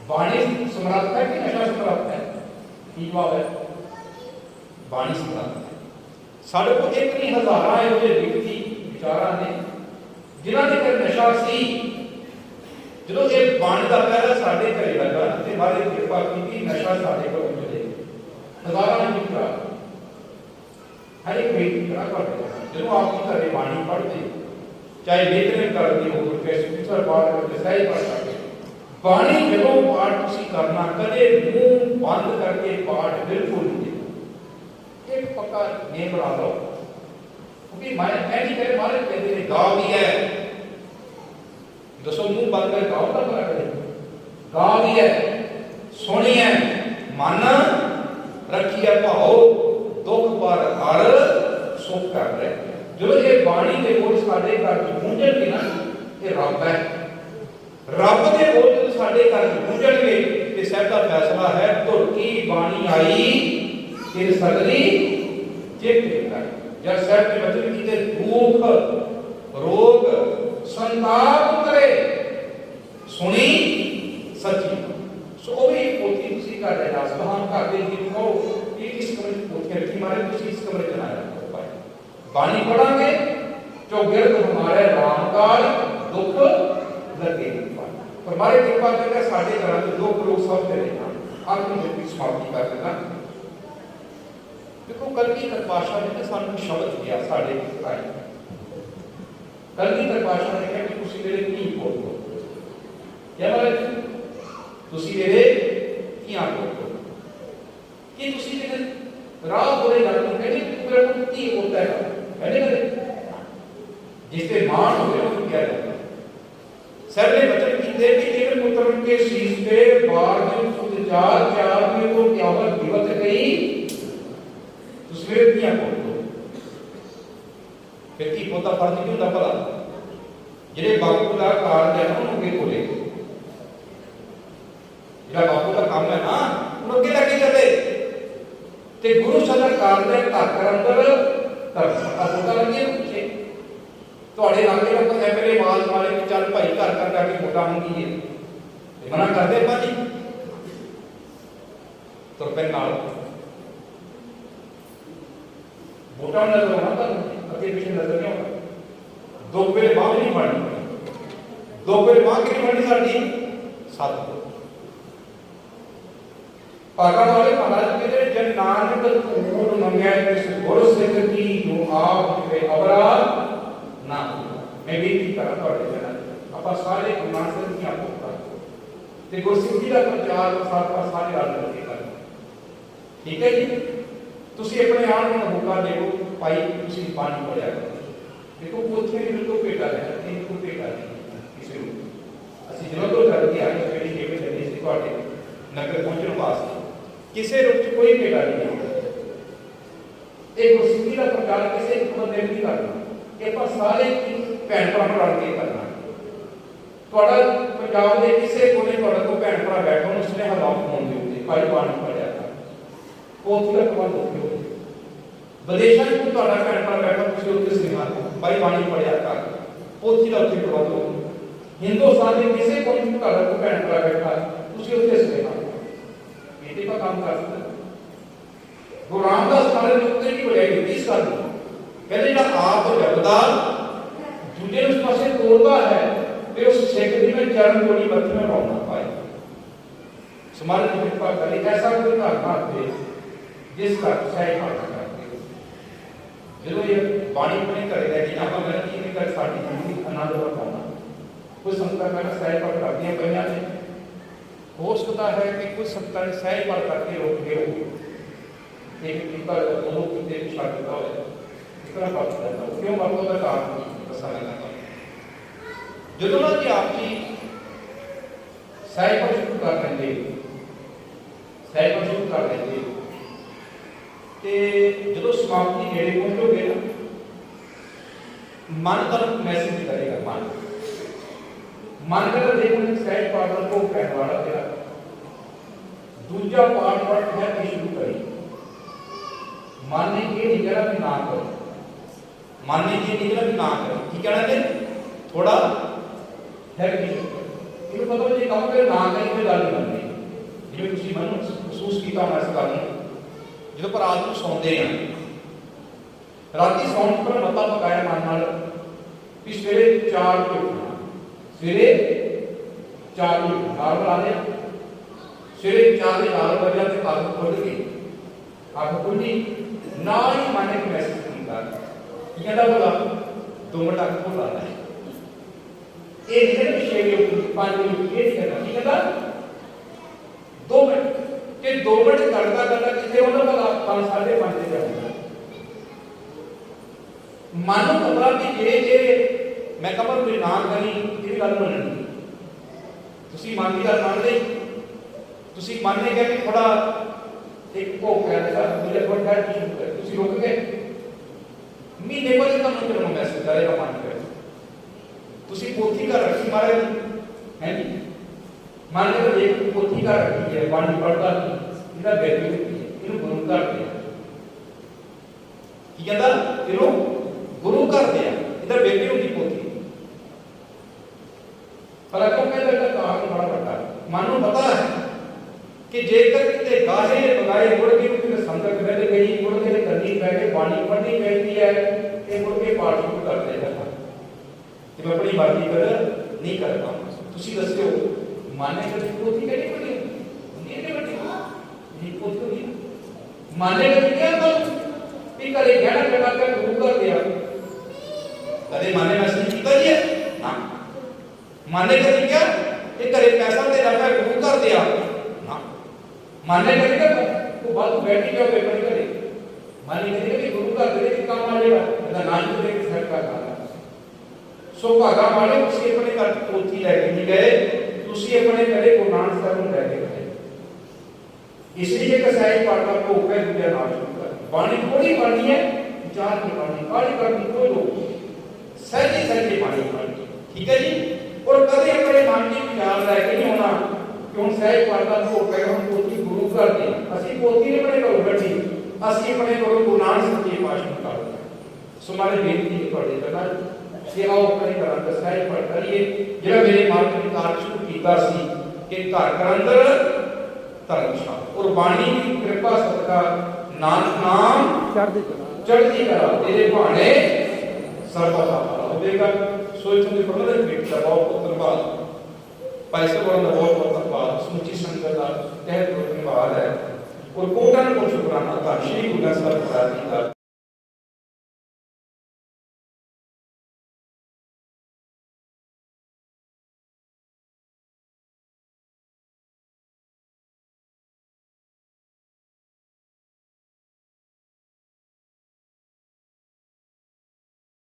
बाणी समर्थ है कि नशा समर्थ है ठीक बात है बाणी समर्थ है साडे को एक नहीं हजारां है वो व्यक्ति विचारा ने जिन्हां दे घर नशा सी ਜਦੋਂ ਇਹ ਬਾਣੀ ਦਾ ਪਹਿਰਾ ਸਾਡੇ ਘਰੇ ਲੱਗਾ ਤੇ ਬਾਰੇ ਕਿਰਪਾ ਕੀਤੀ ਨਸ਼ਾ ਸਾਡੇ ਕੋਲ ਮਿਲੇ ਹਜ਼ਾਰਾਂ ਦੀ ਕਰਾ हर एक व्यक्ति करा करते हैं जो आपकी घरे बाणी पढ़ते चाहे लेखन करते हो स्पिरिचुअल पाठ करते सही पाठ करते बाणी जो पाठ तुसी करना कदे मुंह बंद करके पाठ बिल्कुल नहीं एक पक्का नेम बना लो क्योंकि मैं नहीं करे मारे कहते हैं गाँव भी है दसो मुंह बंद कर गाँव का करा करे गाँव भी है सुनिए मन रखिए भाव दुख पर हर सुख कर रहे जो ये बाणी के बोल साडे घर च गूंजणगे ना ये रब है रब के बोल जब साडे घर च गूंजणगे ते साहब दा फैसला है धुर की बाणी आई फिर सगली चित कर जब साहब के वचन कीते दुख रोग संताप करे सुनी सच्ची सो वो भी पोथी तुसी कर रहे दास बहान कर दे कि को ये इस कमरे में पोथी रखी मारे तुसी इस कमरे में ना रखो भाई बाणी पढ़ांगे जो गिरद हमारे रामकाल दुख लगे पर मारे कृपा करके साढ़े घर में दुख लोग सब दे रहे हैं आखिरी जिंदगी समाप्ति कर देना। देखो कलगीधर पातशाह ने सानू शब्द दिया साढ़े आई कलगीधर पातशाह ने कहा कि तुसी मेरे की बोलो क्या मतलब तुसी मेरे क्या बोलो कि तुसी मेरे राह बोले जाते हैं कहने मेरा को की होता है कहने जिससे मान हो गया तो क्या जाता सर ने वचन कीते कि तेरे पुत्र के शीश पे बार दिन सुध चार चार में तो क्यामत दिवस गई तुसी मेरे क्या बोलो फिर की पोता फर्ज क्यों ना भला ਜਿਹੜੇ ਬਾਪੂ ਦਾ ਕਾਰਜ ਹੈ ਨਾ ਉਹਨੂੰ ਅੱਗੇ ਖੋਲੇ ਜਿਹੜਾ ਬਾਪੂ ਦਾ ਕੰਮ ਹੈ ਨਾ ਉਹਨੂੰ ਅੱਗੇ ਲੈ ਕੇ ਚੱਲੇ ਤੇ ਗੁਰੂ ਸਾਹਿਬ ਦਾ ਕਾਰਜ ਹੈ ਘਰ ਅੰਦਰ ਧਰਮ ਅਬੋਧਾ ਲੱਗੇ ਪਿੱਛੇ ਤੁਹਾਡੇ ਲਾਗੇ ਦਾ ਕੋਈ ਐਮਐਲਏ ਆਵਾਜ਼ ਮਾਰੇ ਕਿ ਚੱਲ ਭਾਈ ਘਰ ਘਰ ਜਾ ਕੇ ਵੋਟਾਂ ਮੰਗੀਏ ਤੇ ਮਨਾ ਕਰਦੇ ਭਾਜੀ ਤੁਰ ਪੈ ਨਾਲ ਵੋਟਾਂ ਨਜ਼ਰ ਆਉਣਾ ਤਾਂ ਅੱਗੇ ਪਿੱਛੇ ਨਜ਼ਰ ਨਹੀਂ ਆਉਂਦਾ दो पेड़ मांग नहीं बढ़नी दो पेड़ मांग नहीं बढ़नी साड़ी सात पागल वाले महाराज कहते जन नानक पूर्ण मंगया इस गुर सिख की जो आप पे अपराध ना मैं बेनती करा ਤੁਹਾਡੇ ਜਨਾਂ ਆਪਾਂ ਸਾਰੇ ਗੁਰੂ ਨਾਨਕ ਸਾਹਿਬ ਦੀਆਂ ਭੁੱਖਾਂ ਤੇ ਗੁਰਸਿੱਖੀ ਦਾ ਪ੍ਰਚਾਰ ਪ੍ਰਸਾਰ ਸਾਰੇ ਰਲ ਮਿਲ ਕੇ ਕਰਨਾ ਠੀਕ ਹੈ ਜੀ ਤੁਸੀਂ ਆਪਣੇ ਆਪ ਨੂੰ ਮੌਕਾ ਦਿਓ ਭਾਈ ਤੁਸੀਂ ਬਾਣੀ ਪੜਿਆ ਕਰੋ देखो पोथे भी बिल्कुल पेटा है इनको पेटा नहीं किसी को ਅਸੀਂ ਜਦੋਂ ਤੋਂ ਕਰਦੇ ਆ ਕਿ ਜਿਹੜੀ ਜੇਵੇ ਚੱਲੀ ਸੀ ਤੁਹਾਡੇ ਨਗਰ ਪਹੁੰਚਣ ਵਾਸਤੇ ਕਿਸੇ ਰੂਪ ਚ ਕੋਈ ਪੇਟਾ ਨਹੀਂ ਇਹ ਗੁਰਸਿੱਖੀ ਦਾ ਪ੍ਰਚਾਰ ਕਿਸੇ ਇੱਕ ਬੰਦੇ ਨਹੀਂ ਕਰਨਾ ਇਹ ਆਪਾਂ ਸਾਰੇ ਭੈਣ ਭਰਾ ਰਲ ਕੇ ਕਰਨਾ ਤੁਹਾਡਾ ਪੰਜਾਬ ਦੇ ਕਿਸੇ ਕੋਨੇ ਤੁਹਾਡਾ ਕੋਈ ਭੈਣ ਭਰਾ ਬੈਠਾ ਉਹਨੂੰ ਸੁਨੇਹਾ ਲਾਓ ਫੋਨ ਦੇ ਉੱਤੇ ਭਾਈ ਬਾਣੀ ਪੜਿਆ ਕਰ ਪੋਥੀ ਦਾ ਕਮਾਲ ਹੋ ਗਿਆ ਵਿਦੇਸ਼ਾਂ ਵਿੱਚ ਤੁਹਾਡਾ ਭੈਣ ਭਰਾ ਬੈਠਾ ਤੁਸੀਂ ਉੱਥੇ ਸੁਨੇਹਾ भाई बाणी पढ़िया कर पोथी का उत्थे पढ़ा दो हिंदुस्तान के किसी कोने में घर को भैन भरा बैठा तुसी उत्थे सुनेहा बेटे का काम कर सकते गुरु रामदास महाराज ने उत्ते की बढ़ाई दी इस गल कहते जेड़ा आप जपदा दूजे उस पासे तोड़दा है फिर उस सिख दी में चरण जोड़ी मत्थे में पाउंदा पाए समाज की कृपा करी ऐसा कोई घर ना दे जिस का सही पाठ ਜਦੋਂ ਇਹ ਬਾਣੀ ਪੜ੍ਹੀ ਕਰੇਗਾ ਜੀ ਆਪਾਂ ਕਹਿੰਦੇ ਕਿ ਇਹ ਸਾਡੀ ਜ਼ਿੰਦਗੀ ਆਨੰਦ ਵਰਤਾਉਣਾ ਕੋਈ ਸੰਗਤਾਂ ਕਹਿੰਦਾ ਸਹਿਜ ਪਾਠ ਕਰਦੀਆਂ ਪਈਆਂ ਨੇ ਹੋ ਸਕਦਾ ਹੈ ਕਿ ਕੁਝ ਸੰਗਤਾਂ ਨੇ ਸਹਿਜ ਪਾਠ ਕਰਕੇ ਰੋਕ ਗਏ ਹੋ ਇੱਕ ਕਿੰਨਾ ਉਹ ਕਿਤੇ ਛੱਡ ਦਿੱਤਾ ਹੋਇਆ ਇਸ ਤਰ੍ਹਾਂ ਬਾਤ ਕਰਦਾ ਕਿਉਂ ਬਾਤੋਂ ਦਾ ਕਾਰਨ ਦੱਸਣਾ ਚਾਹੁੰਦਾ ਜਦੋਂ ਨਾ ਕਿ ਆਪ ਜੀ ਸਹਿਜ ਪਾਠ ਸ਼ੁਰੂ ਕਰ ਲੈਂਦੇ ਸਹਿਜ ਪਾਠ ਸ਼ੁਰੂ ਕਰ ਲੈਂਦੇ ਤੇ ਜਦੋਂ ਸਮਾਪਤੀ ਨੇੜੇ ਪਹੁੰਚੋਗੇ ਨਾ ਮਨ ਤੁਹਾਨੂੰ ਮੈਸੇਜ ਕਰੇਗਾ ਮਨ ਕਹਿੰਦਾ ਦੇਖੋ ਸਹਿਜ ਪਾਠ ਦਾ ਕੋ ਕਹਿਣ ਵਾਲਾ ਤੇਰਾ ਦੂਜਾ ਪਾਠ ਪੜ੍ਹ ਕੇ ਸ਼ੁਰੂ ਕਰੀ ਮਨ ਨੇ ਇਹ ਨਹੀਂ ਕਹਿਣਾ ਕਿ ਨਾ ਕਰੋ ਮਨ ਨੇ ਇਹ ਨਹੀਂ ਕਹਿਣਾ ਕਿ ਨਾ ਕਰੋ ਕੀ ਕਹਿਣਾ ਤੇ ਥੋੜਾ ਹੈ ਕਿ ਇਹ ਪਤਾ ਜੇ ਕੰਮ ਕਰੇ ਨਾ ਕਰੀ ਕੋਈ ਗੱਲ ਨਹੀਂ ਬਣਦੀ ਜਿਵੇਂ ਤੁਸੀਂ ਮਨ ਮਹਿਸੂਸ ਕੀਤਾ ਹੋਣਾ ਇਸ ਗੱਲ ਨੂੰ ਜਦੋਂ ਪਰ ਰਾਤ ਨੂੰ ਸੌਂਦੇ ਆ ਰਾਤੀ ਸੌਣ ਤੋਂ ਮਤਾ ਪਕਾਇਆ ਮਨ ਨਾਲ ਵੀ ਸਵੇਰੇ 4 ਵਜੇ ਉੱਠਣਾ ਸਵੇਰੇ 4 ਵਜੇ ਨਾਲ ਬਣਾ ਲਿਆ ਸਵੇਰੇ 4 ਵਜੇ ਤੇ ਅੱਖ ਖੁੱਲ ਗਈ ਅੱਖ ਖੁੱਲੀ ਨਾਲ ਹੀ ਮਨ ਇੱਕ ਮੈਸੇਜ ਕੀਤਾ ਕੀ ਕਹਿੰਦਾ ਬੋਲਾ 2 ਮਿੰਟ ਅੱਖ ਖੋਲ ਲਾ ਇਹ ਜਿਹੜੇ ਵਿਸ਼ੇ ਦੇ ਉੱਤੇ 5 ਮਿੰਟ ਇਹ ਕਰਨਾ ਕੀ ਕਹਿੰਦਾ 2 ਮਿੰਟ ਕਿ 2 ਮਿੰਟ ਕਰਦਾ ਕਿਤੇ ਉਹਨਾਂ ਦਾ 5:30 ਤੇ ਜਾਊਗਾ ਮਨ ਨੂੰ ਪਤਾ ਕਿ ਜੇ ਮੈਂ ਕਮਰ ਕੋਈ ਨਾ ਕਰੀ ਇਹ ਗੱਲ ਮੰਨਣੀ ਤੁਸੀਂ ਮਨ ਦੀ ਗੱਲ ਮੰਨ ਲਈ ਤੁਸੀਂ ਮੰਨ ਲਿਆ ਕਿ ਥੋੜਾ ਇੱਕ ਭੋਗ ਕਰਦਾ ਮੇਰੇ ਕੋਲ ਟਾਈਮ ਸ਼ੁਰੂ ਕਰ ਤੁਸੀਂ ਰੁਕ ਗਏ ਮਹੀਨੇ ਬਾਅਦ ਤੁਹਾਨੂੰ ਕਿਹੜਾ ਮੈਸੇਜ ਕਰੇਗਾ ਮਨ ਕਰ ਤੁਸੀਂ ਪੋਥੀ ਕਰ ਰੱਖੀ ਮਾਰੇ ਹੈ ਜੀ ਮੰਨ ਲਓ ਇੱਕ ਪੋਥੀ ਕਰ ਰੱਖੀ ਹੈ ਬਾਣੀ ਪੜਦਾ ਇਹਦਾ ਵੈਲਿਊ ਇਹਨੂੰ ਗੁਰੂ ਘਰ ਦੇ ਕੀ ਕਹਿੰਦਾ ਇਹਨੂੰ ਗੁਰੂ ਘਰ ਦੇ ਇਹਦਾ ਵੈਲਿਊ ਦੀ ਪੋਥੀ ਪਰ ਅੱਗੋਂ ਕਹਿੰਦਾ ਇਹਦਾ ਕਾਰਨ ਬੜਾ ਵੱਡਾ ਮਨ ਨੂੰ ਪਤਾ ਹੈ ਕਿ ਜੇਕਰ ਕਿਤੇ ਗਾਹੇ ਬਗਾਏ ਮੁੜ ਕੇ ਕਿਤੇ ਸੰਗਤ ਮਿਲ ਗਈ ਮੁੜ ਕੇ ਕੰਨੀ ਪੈ ਕੇ ਬਾਣੀ ਪੜ੍ਹਨੀ ਪੈਂਦੀ ਹੈ ਇਹ ਮੁੜ ਕੇ ਪਾਠ ਸ਼ੁਰੂ ਕਰ ਦੇਗਾ कि मैं अपनी मर्जी कर नहीं कर पाऊंगा। तुसी दस्यो माने कर पोथी कड़ी बड़ी नहीं बड़ी नहीं पोथी होगी माने कर क्या तो भी करे गहना कटा कर गुरु कर दिया कदे माने में असली कीता जी ना माने कर क्या ये करे पैसा दे रहा है गुरु कर दिया ना माने कर क्या वो बात बैठी क्या पेपर करे माने कर कि गुरु कर दे कि काम आ जाएगा ना नाम तो एक सेट का काम सो भागा वाले उसी अपने घर पोथी लेके नहीं गए तुसी अपने घरे गुरु नानक साहब ਨੂੰ ਲੈ ਕੇ ਗਏ इसलिए कसाई पाटा को उपे दूजा नाम शुरू कर बाणी थोड़ी बाणी है विचार की बाणी काली करनी कोई लोग सहजी सहजी बाणी बाणी ठीक है जी और कभी अपने नाम की विचार लेके नहीं होना क्यों सहज पाटा को उपे हम पोथी गुरु कर दे असि पोथी ने अपने घरों बैठी असि अपने घरों गुरु नानक सच्चे पातशाह कर सो हमारे बेनती पढ़े करना कि आओ अपने घर का सहज पढ़ करिए जेड़ा मेरे मार्ग में कार्य शुरू कीता सी कि घर का अंदर धर्मशाला और बाणी की कृपा सदका नानक नाम चढ़ती करा तेरे भाने सर्वदा होगा सोच समझ पढ़ना बेटा बहुत धन्यवाद पैसे बढ़ाना बहुत धन्यवाद समूची संगत का तहत धन्यवाद है और कोटन को शुक्राना था श्री गुरु ग्रंथ साहिब का